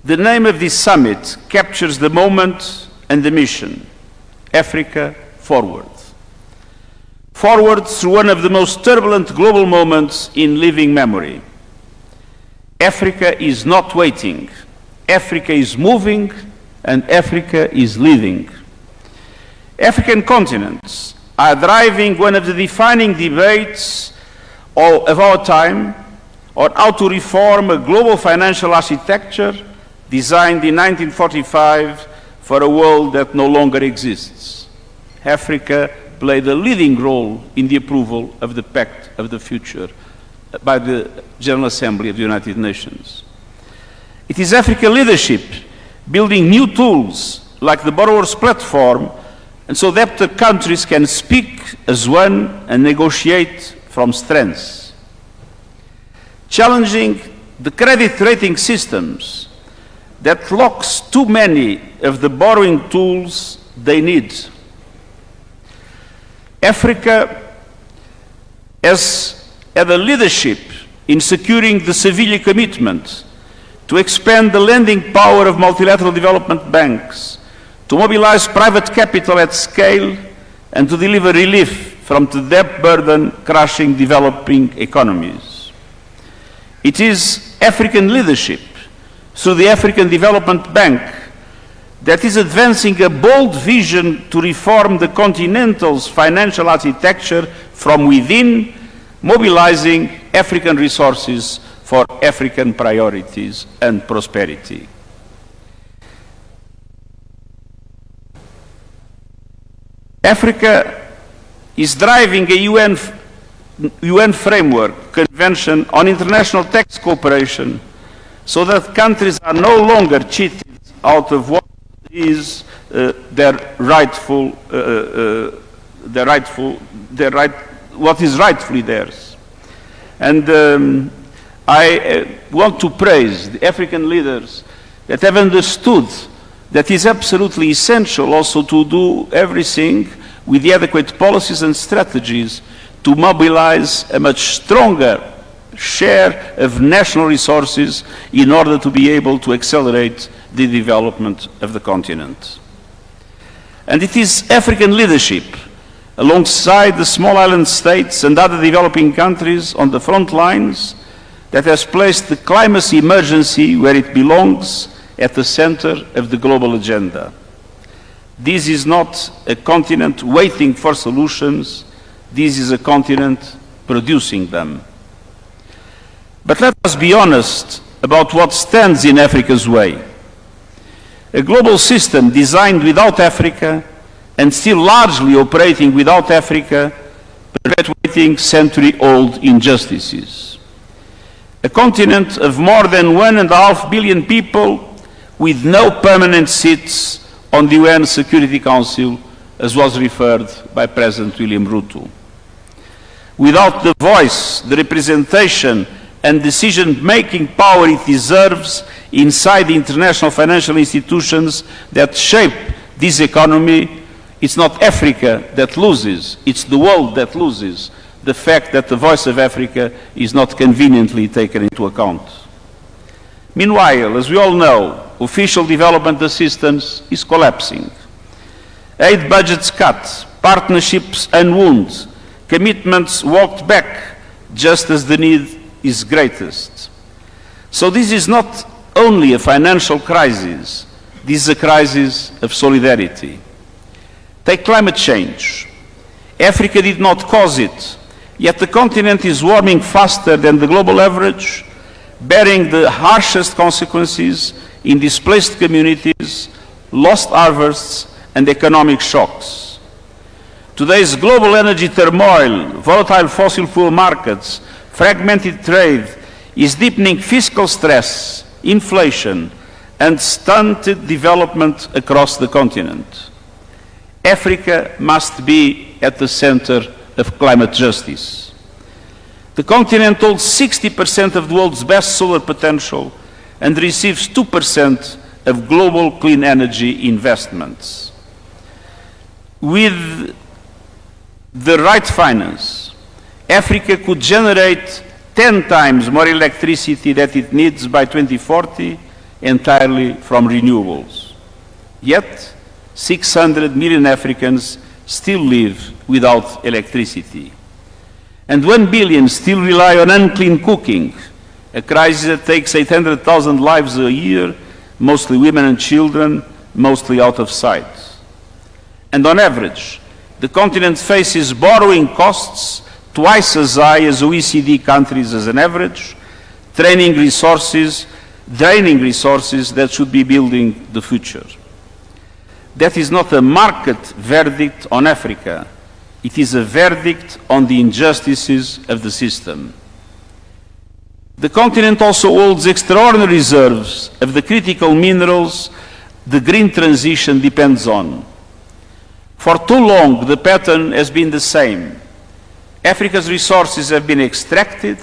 the name of this summit captures the moment and the mission. Africa Forward. Forward through one of the most turbulent global moments in living memory. Africa is not waiting. Africa is moving, and Africa is leading. African continents are driving one of the defining debates of our time on how to reform a global financial architecture designed in 1945 for a world that no longer exists. Africa played a leading role in the approval of the Pact of the Future by the General Assembly of the United Nations. It is African leadership building new tools like the Borrowers' Platform, and so that the countries can speak as one and negotiate from strengths. Challenging the credit rating systems that locks too many of the borrowing tools they need. Africa has had a leadership in securing the Seville commitment to expand the lending power of multilateral development banks, to mobilize private capital at scale, and to deliver relief from the debt burden crushing developing economies. It is African leadership through the African Development Bank that is advancing a bold vision to reform the continental's financial architecture from within, mobilizing African resources for African priorities and prosperity. Africa is driving a UN framework convention on international tax cooperation so that countries are no longer cheated out of what is what is rightfully theirs. And I want to praise the African leaders that have understood that it is absolutely essential also to do everything with the adequate policies and strategies to mobilize a much stronger share of national resources in order to be able to accelerate the development of the continent. And it is African leadership, alongside the small island states and other developing countries on the front lines, that has placed the climate emergency where it belongs, at the center of the global agenda. This is not a continent waiting for solutions, this is a continent producing them. But let us be honest about what stands in Africa's way. A global system designed without Africa and still largely operating without Africa, perpetuating century-old injustices. A continent of more than 1.5 billion people with no permanent seats on the UN Security Council, as was referred by President William Ruto. Without the voice, the representation, and decision-making power it deserves inside the international financial institutions that shape this economy, it's not Africa that loses, it's the world that loses the fact that the voice of Africa is not conveniently taken into account. Meanwhile, as we all know, official development assistance is collapsing. Aid budgets cut, partnerships unwound, commitments walked back just as the need is greatest. So this is not only a financial crisis, this is a crisis of solidarity. Take climate change. Africa did not cause it, yet the continent is warming faster than the global average, bearing the harshest consequences in displaced communities, lost harvests, and economic shocks. Today's global energy turmoil, volatile fossil fuel markets, fragmented trade, is deepening fiscal stress, inflation, and stunted development across the continent. Africa must be at the center of climate justice. The continent holds 60% of the world's best solar potential and receives 2% of global clean energy investments. With the right finance, Africa could generate 10 times more electricity that it needs by 2040 entirely from renewables. Yet, 600 million Africans still live without electricity. And 1 billion still rely on unclean cooking, a crisis that takes 800,000 lives a year, mostly women and children, mostly out of sight. And on average, the continent faces borrowing costs twice as high as OECD countries as an average, draining resources that should be building the future. That is not a market verdict on Africa. It is a verdict on the injustices of the system. The continent also holds extraordinary reserves of the critical minerals the green transition depends on. For too long, the pattern has been the same. Africa's resources have been extracted,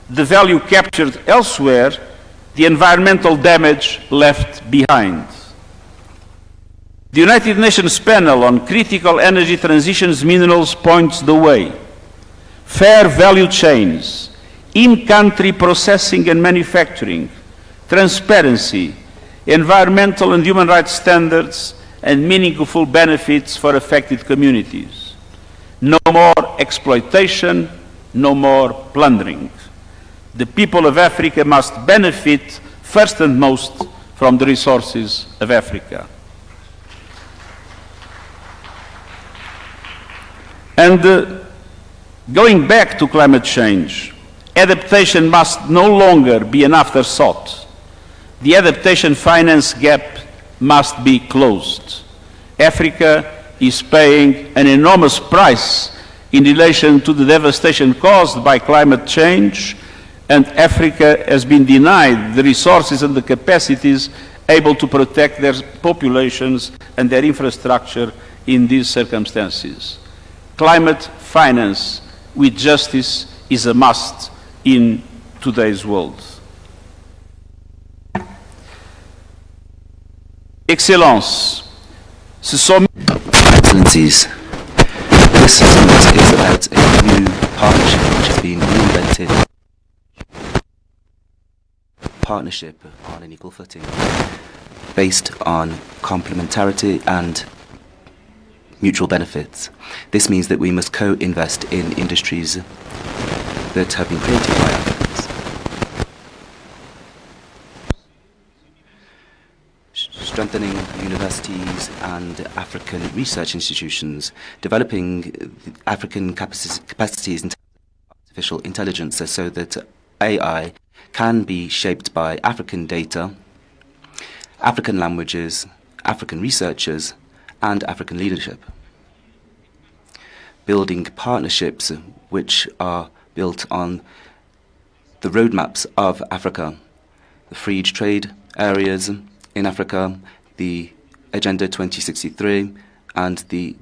the value captured elsewhere, the environmental damage left behind. The United Nations panel on critical energy transitions minerals points the way. Fair value chains, in-country processing and manufacturing, transparency, environmental and human rights standards, and meaningful benefits for affected communities. No more exploitation, no more plundering. The people of Africa must benefit first and most from the resources of Africa. And going back to climate change, adaptation must no longer be an afterthought. The adaptation finance gap must be closed. Africa is paying an enormous price in relation to the devastation caused by climate change, and Africa has been denied the resources and the capacities able to protect their populations and their infrastructure in these circumstances. Climate finance with justice is a must in today's world. Excellence. Excellencies, this summit is about a new partnership which has been reinvented. Partnership on an equal footing, based on complementarity and mutual benefits. This means that we must co-invest in industries that have been created by Africans. Strengthening universities and African research institutions, developing African capacities in artificial intelligence so that AI can be shaped by African data, African languages, African researchers, and African leadership. Building partnerships which are built on the roadmaps of Africa, the free trade areas in Africa, the Agenda 2063, and the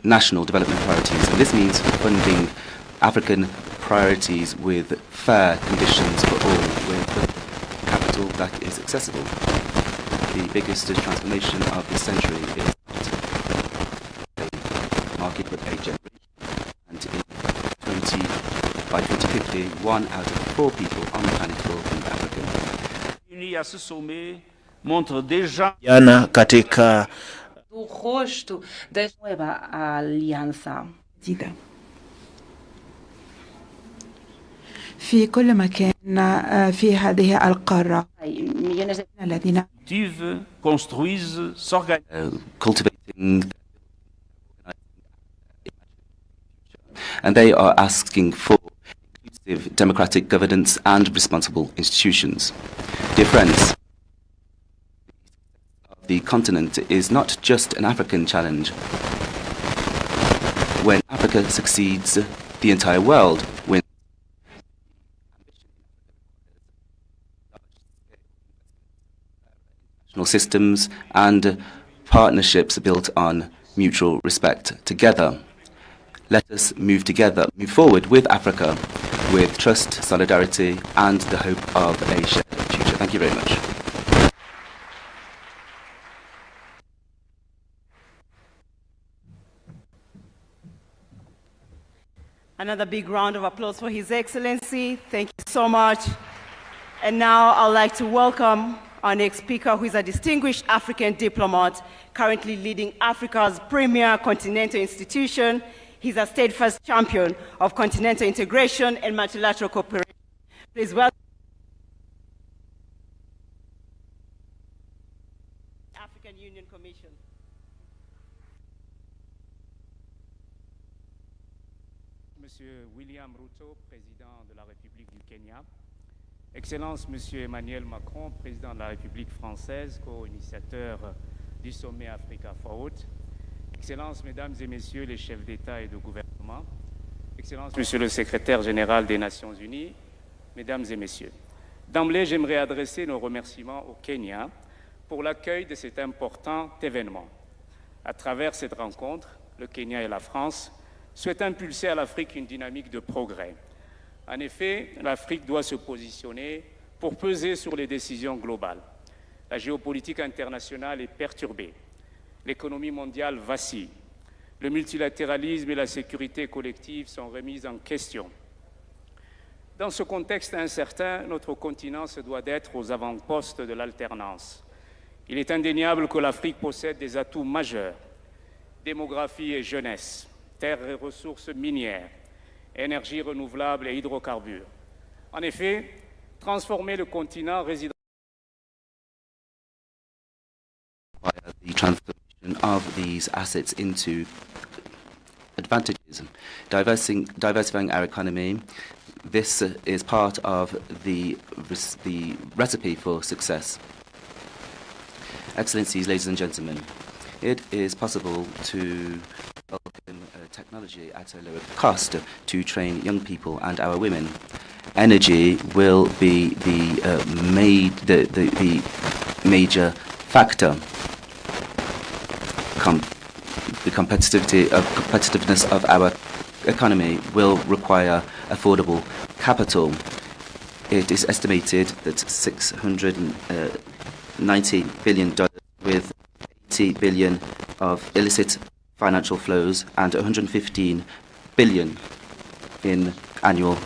national development priorities. And this means funding African priorities with fair conditions for all, with capital that is accessible. The biggest transformation of this century is not a market but a generation. And by 2050, 1 out of 4 people on the planet will be African. Jana katika do rosto da nueva alianza. في كل مكان في هذه القارة الذين cultivating and they are asking for inclusive democratic governance and responsible institutions. Dear friends, the continent is not just an African challenge. When Africa succeeds, the entire world wins. National systems and partnerships built on mutual respect. Together, let us move forward with Africa, with trust, solidarity, and the hope of a shared future. Thank you very much. Another big round of applause for His Excellency. Thank you so much. And now I'd like to welcome our next speaker, who is a distinguished African diplomat, currently leading Africa's premier continental institution. He's a steadfast champion of continental integration and multilateral cooperation. Please welcome the African Union Commission. Monsieur William Ruto, président de la République du Kenya, Excellence Monsieur Emmanuel Macron, président de la République française, co-initiateur du sommet Africa Forward, Excellences, Mesdames et Messieurs les chefs d'État et de gouvernement, Excellences, Monsieur le Secrétaire général des Nations Unies, Mesdames et Messieurs. D'emblée, j'aimerais adresser nos remerciements au Kenya pour l'accueil de cet important événement. À travers cette rencontre, le Kenya et la France souhaitent impulser à l'Afrique une dynamique de progrès. En effet, l'Afrique doit se positionner pour peser sur les décisions globales. La géopolitique internationale est perturbée. L'économie mondiale vacille. Le multilatéralisme et la sécurité collective sont remises en question. Dans ce contexte incertain, notre continent se doit d'être aux avant-postes de l'alternance. Il est indéniable que l'Afrique possède des atouts majeurs: démographie et jeunesse, terres et ressources minières, énergie renouvelable et hydrocarbures. En effet, transformer le continent résidentiel the transformation of these assets into advantages, diversifying our economy. This is part of the recipe for success. Excellencies, ladies and gentlemen, it is possible to welcome technology at a lower cost to train young people and our women. Energy will be the major factor. The competitiveness of our economy will require affordable capital. It is estimated that $690 billion, with 80 billion of illicit financial flows and 115 billion in annual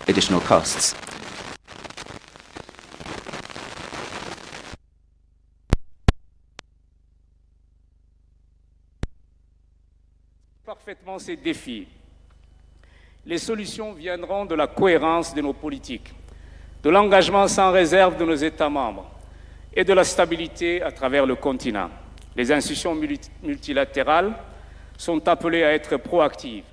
additional costs. Parfaitement ces défis. Les solutions viendront de la cohérence de nos politiques, de l'engagement sans réserve de nos États membres et de la stabilité à travers le continent. Les institutions multilatérales sont appelées à être proactives.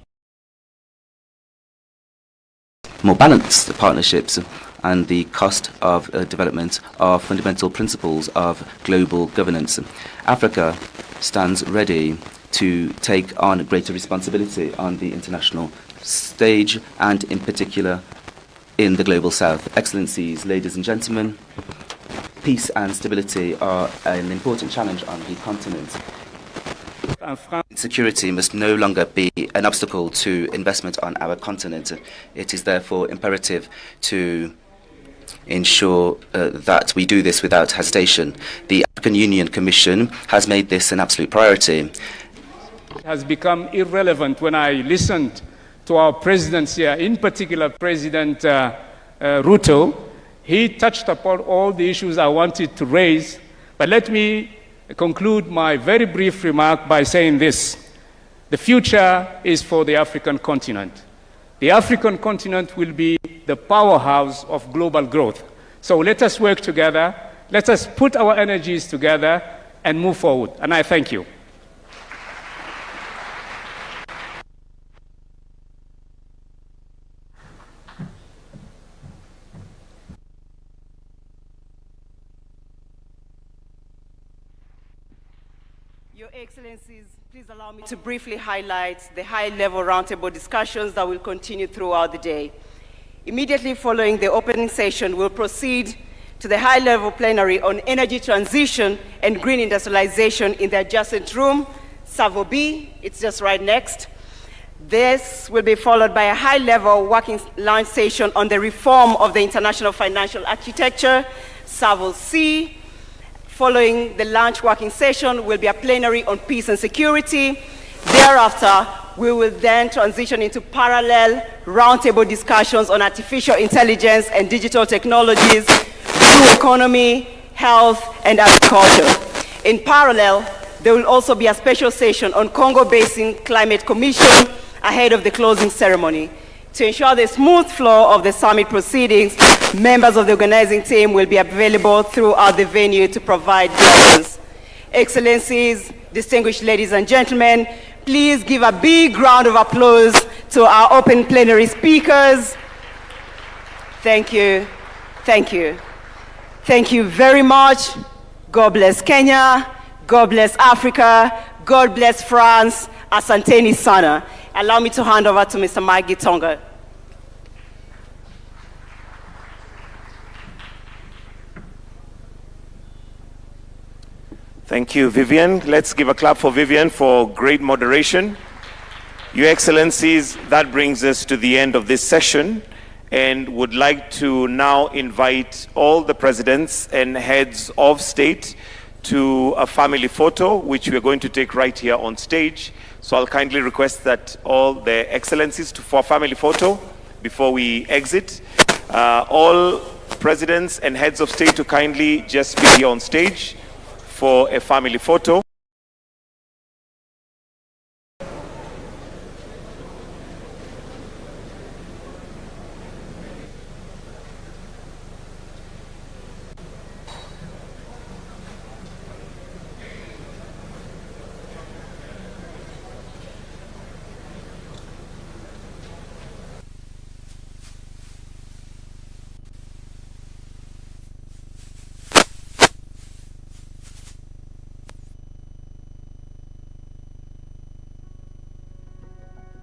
More balanced partnerships and the cost of development are fundamental principles of global governance. Africa stands ready to take on greater responsibility on the international stage and in particular in the global south. Excellencies, ladies and gentlemen, peace and stability are an important challenge on the continent. security must no longer be an obstacle to investment on our continent. It is therefore imperative to ensure that we do this without hesitation. The African Union Commission has made this an absolute priority. It has become irrelevant when I listened to our presidents here, in particular President Ruto. He touched upon all the issues I wanted to raise, but let me conclude my very brief remark by saying this. The future is for the African continent. The African continent will be the powerhouse of global growth. So let us work together, let us put our energies together and move forward. And I thank you. Your Excellencies, please allow me to briefly highlight the high-level roundtable discussions that will continue throughout the day. Immediately following the opening session, we'll proceed to the high-level plenary on energy transition and green industrialization in the adjacent room, Savo B. It's just right next. This will be followed by a high-level working lunch session on the reform of the international financial architecture, Savo C. Following the lunch working session will be a plenary on peace and security. Thereafter, we will then transition into parallel roundtable discussions on artificial intelligence and digital technologies, blue economy, health, and agriculture. In parallel, there will also be a special session on Congo Basin Climate Commission ahead of the closing ceremony. To ensure the smooth flow of the summit proceedings, members of the organizing team will be available throughout the venue to provide guidance. Excellencies, distinguished ladies and gentlemen, please give a big round of applause to our open plenary speakers. Thank you. Thank you. Thank you very much. God bless Kenya. God bless Africa. God bless France. Asanteni sana. Allow me to hand over to Mr. Mike Gitonga. Thank you, Vivian. Let's give a clap for Vivian for great moderation. Your Excellencies, that brings us to the end of this session and would like to now invite all the presidents and heads of state to a family photo, which we are going to take right here on stage. So I'll kindly request that all the Excellencies for a family photo before we exit. All presidents and heads of state to kindly just be here on stage for a family photo.